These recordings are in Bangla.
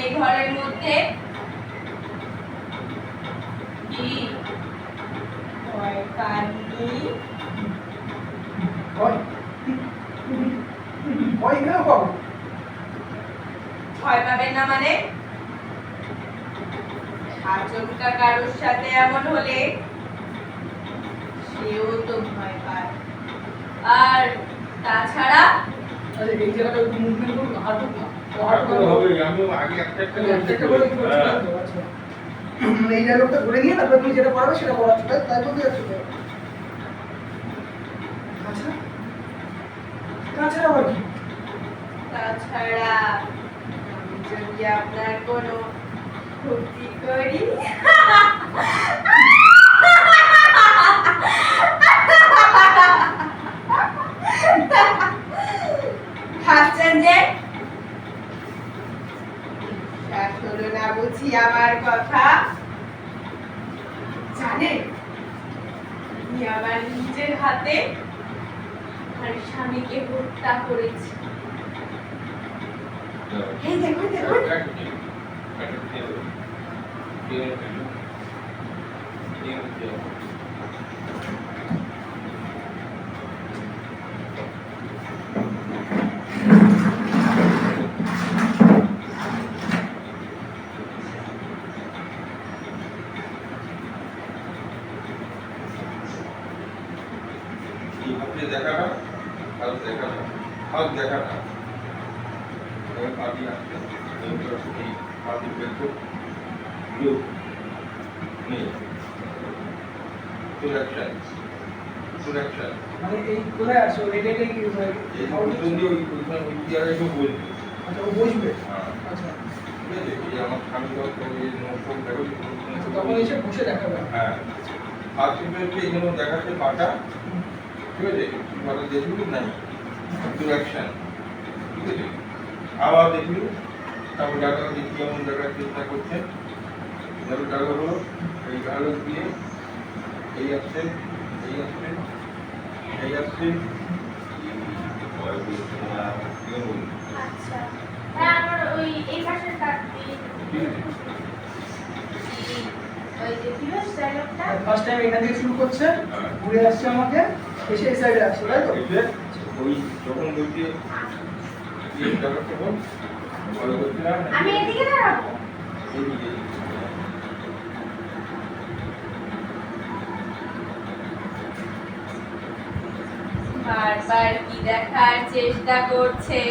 এই ঘরের মধ্যে কি ভয় পাননি? ভয় কেন পাবো? ভয় পাবেন না মানে? আচমকা কারোর সাথে এমন হলে সেও তো ভয় পায়। আর তাছাড়া আরে এই জায়গাটা একটু মুভমেন্ট করুন, হাঁটুন না। হাঁটতে হবে, আমিও আগে একটা করে কি করতে পারবো? আচ্ছা। এই ডায়লগটা ধরে নিয়ে তারপর তুমি যেটা পড়াবে সেটা পড়াচ্ছো, তাই বলতে যাচ্ছো তো? আচ্ছা, তাছাড়া আবার কি? তাছাড়া আমি যদি আপনার কোনো ক্ষতি করি, হাসছেন যে? বিশ্বাস হলো না বুঝি আমার কথা? জানেন আমি আমার নিজের হাতে আমার স্বামীকে হত্যা করেছি। এই দেখুন দেখুন, দেখাটা হাত দেখাটা হাত দেখাটা পাবি আসতে এই পাবি বেরো লুক নেই সুরক্ষা সুরক্ষা মানে এই কোথায় আসো? এটাই কি হয়? এই পছন্দ ওই জায়গায় তো বলবে। আচ্ছা, ও বসবে। হ্যাঁ আচ্ছা, ঠিক আছে, এই আমার স্বামী নোট দেখো তখন এসে বসে দেখাবে। হ্যাঁ হাত কিন্তু এই জন্য দেখাচ্ছে পাটা, ঠিক আছে, পাটা দেখবি নাই সুরক্ষা, ঠিক আছে, আবার দেখবি, তারপর জায়গাটা দেখি এমন জায়গায় চেষ্টা করছে, ধরো জায়গা হলো এই জায়গা দিয়ে এই আসছে এই আসছে এই আসছে আচ্ছা হ্যাঁ আমার ওই এই পাশের কাটতি ওই যে ফিরোজ ডায়লগটা ফার্স্ট টাইম এখান থেকে শুরু করছে, ঘুরে আসছে আমাকে, এসে এই সাইডে আসছে, তাই তো? ওই যখন বলছি এই জায়গাটা বল ভালো করছি না আমি এদিকে দাঁড়াবো। এইদিকে বারবার কি দেখার চেষ্টা করছে?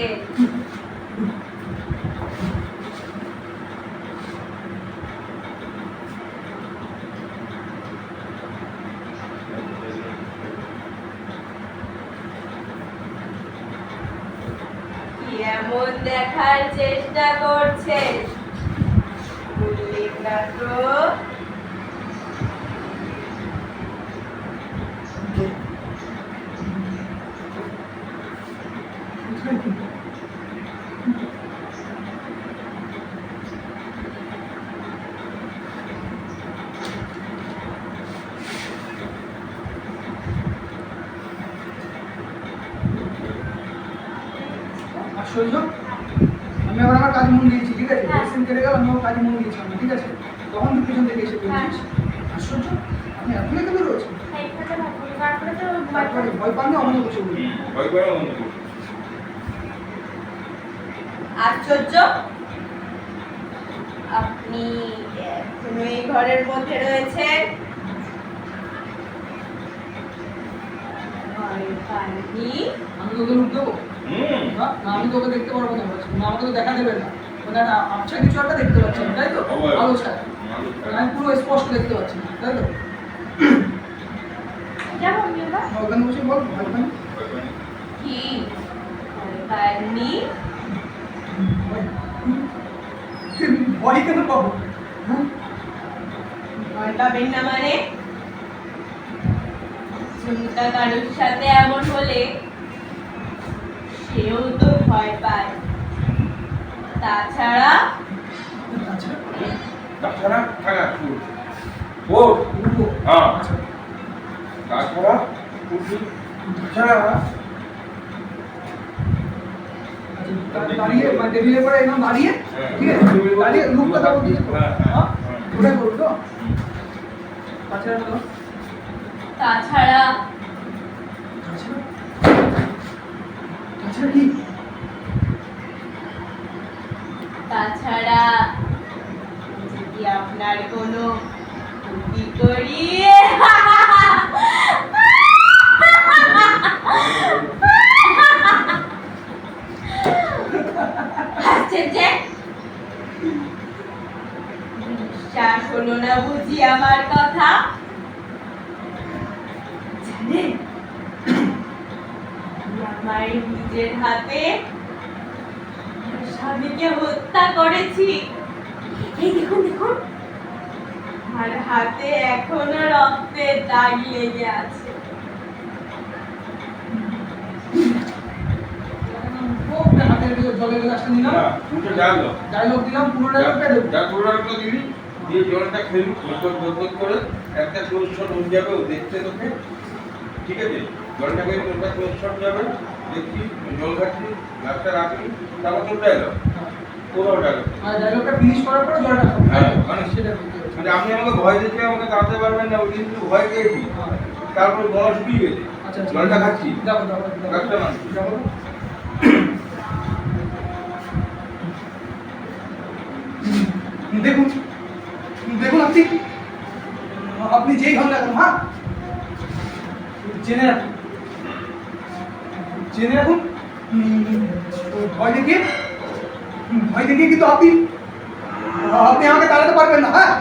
কি এমন দেখার চেষ্টা করছে? বললেন না তো? আশ্চর্য, আমি আবার আমার কাজ মন দিয়েছি, ঠিক আছে? হ্যাঁ। সিন কেটে গেল, আমি আমার কাজে মন দিয়েছিলাম না, ঠিক আছে? তখন তুই পিছন থেকে এসে বলছিস, আশ্চর্য, আমি এখনই কেন রয়েছি? হ্যাঁ এখানে ভাবো তারপরে তো তারপরে ভয় পাননি, অমন বসে বলি। ভয় করে মনে করছি আশ্চর্য, আপনি এখনো এই ঘরের মধ্যে রয়েছেন? ভয় পাননি? আমি তোকে লুক দেবো না? না, আমি তোকে দেখতে পারবো না, না আমাকে তো দেখা দেবে না, মানে একটা আবছা কিছু একটা দেখতে পাচ্ছি না, তাই তো? আলো ছায়া, আমি পুরো স্পষ্ট দেখতে পাচ্ছি না, তাই তো? যাবো আমি এবার ওখানে বসে বল, ভয় পাই? কি ভয় পাননি? ভয় কেন পাবো? হ্যাঁ? ভয় পাবেন না মানে? ঝুমকা কারোর সাথে এমন হলে সেও তো ভয় পায়। তাছাড়া আচ্ছা, তাছাড়া থাকা ও উঠবো। হ্যাঁ আচ্ছা, তাছাড়া তাছাড়া আচ্ছা, দাঁড়িয়ে মানে টেবিলের পরে একদম দাঁড়িয়ে, ঠিক আছে, দাঁড়িয়ে লুকটা দেবো দিয়ে, হ্যাঁ ওটাই করবো তো। তাছাড়া তো তাছাড়া তাছাড়া কি? তাছাড়া যদি আপনার কোনো ক্ষতি করি, হাসছেন যে? বিশ্বাস হলো না বুঝি আমার কথা? জানেন, আমি আমার নিজের হাতে আমার স্বামীকে হত্যা করেছি। এই দেখুন দেখুন, আমার হাতে এখনো রক্তের দাগ লেগে আছে। জলের গ্লাসটা নিলাম, ডায়লগ দিলাম, পুরো ডায়লগটা দেবো। দিয়ে জলটা খেলু গোল করে একটা ক্লোজ শট হয়ে যাবে, ও দেখতে তোকে, ঠিক আছে? জলটা খেলে ওটা ক্লোজ শট যাবে, দেখছি জল খাচ্ছি, গ্লাসটা রাখি, তারপর তোর ডায়লগ পুরো ডায়লগ। আর ডায়লগটা ফিনিশ করার পর জলটা খাবো। হ্যাঁ, মানে সেটা করতে হবে। মানে আপনি আমাকে ভয় দেখে আমাকে দাঁড়াতে পারবেন না, ওই দিন কিন্তু ভয় পেয়েছি, তারপর গলা শুকিয়ে গেছে, আচ্ছা আচ্ছা, জলটা খাচ্ছি, যাবো যাবো রাখতে না যাবো। দেখুন দেখুন আপনি যেই হন না কেন, হ্যাঁ জেনে রাখুন, জেনে রাখুন, ভয় দেখিয়ে কিন্তু আপনি আমাকে তাড়াতে পারবেন না, হ্যাঁ?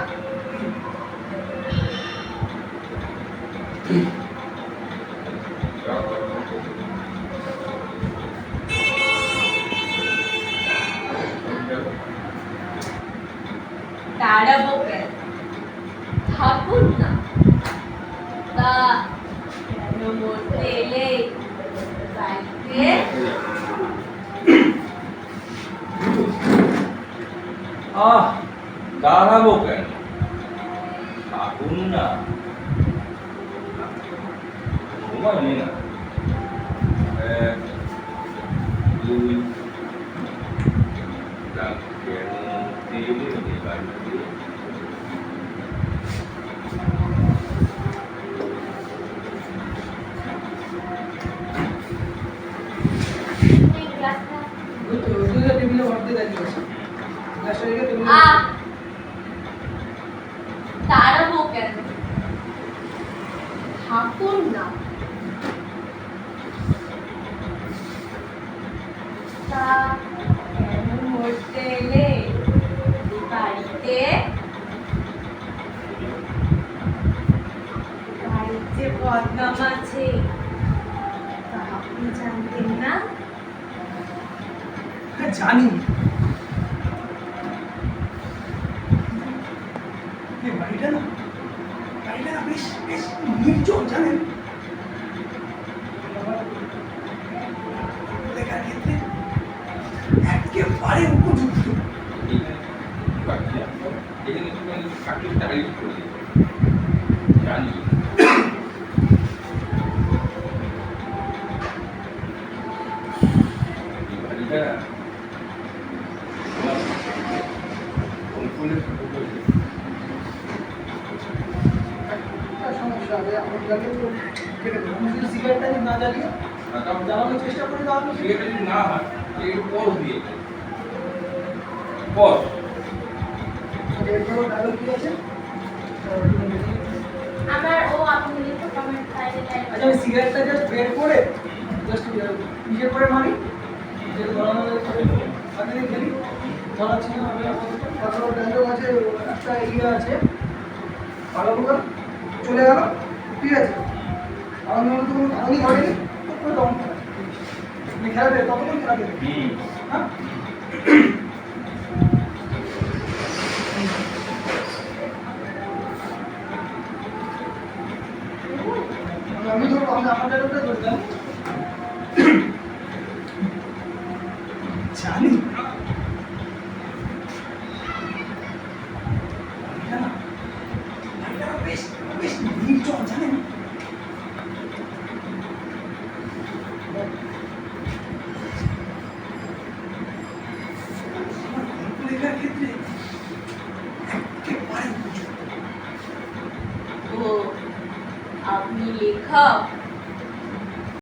তাড়াবো কেন? থাকুন না। তা কেন মরতে এলে বাড়িতে? দাঁড়াবো কেন? থাকুন না, সময় নেই না। এক, দুই, কেন এলে বাড়িতে? এই গ্লাসটা ওই তো টেবিলে ভর্তি দাঁড়িয়ে আছে, গ্লাসটা রেখে টেবিলে। তাড়াবো কেন? থাকুন না। তা কেন মরতে এলে বাড়িতে? বাড়িতে বদনাম আছে, তা আপনি জানতেন না? হ্যাঁ জানি, এই বাড়িটা না বেশ বেশ নির্জন, জানেন? দেখার ক্ষেত্রে একেবারে উপযুক্ত। জানি সমস্যা হবে, আমার জ্বালিয়ে তো কেটে দেবো। আমি যদি সিগারেটটা না জ্বালিয়ে জ্বালানোর চেষ্টা করি তাহলে সিগারেট যদি না হয় একটু পজ দিয়ে পজ। এরপরও ডায়লগ কি আছে? আমার আপনি লিখো কমেন্ট সাইডে আচ্ছা, আমি সিগারেটটা জাস্ট বের করে জাস্ট ইয়ে করে মারি, যে ধরানো আগে খেলি ধরাচ্ছি না আমি। তারপর ডায়লগ আছে, একটা ইয়ে আছে, ভালো করে চলে গেল, ঠিক আছে? আমার মনে তো কোনো কারণই ঘটেনি, তখন তুমি খেলা দেবে, ততক্ষণ খেলা দেবে, হ্যাঁ? আমি ধরো আমার ডায়লগটা ধরতাম, জানি বেশ বেশ নির্জন, জানেন? লেখা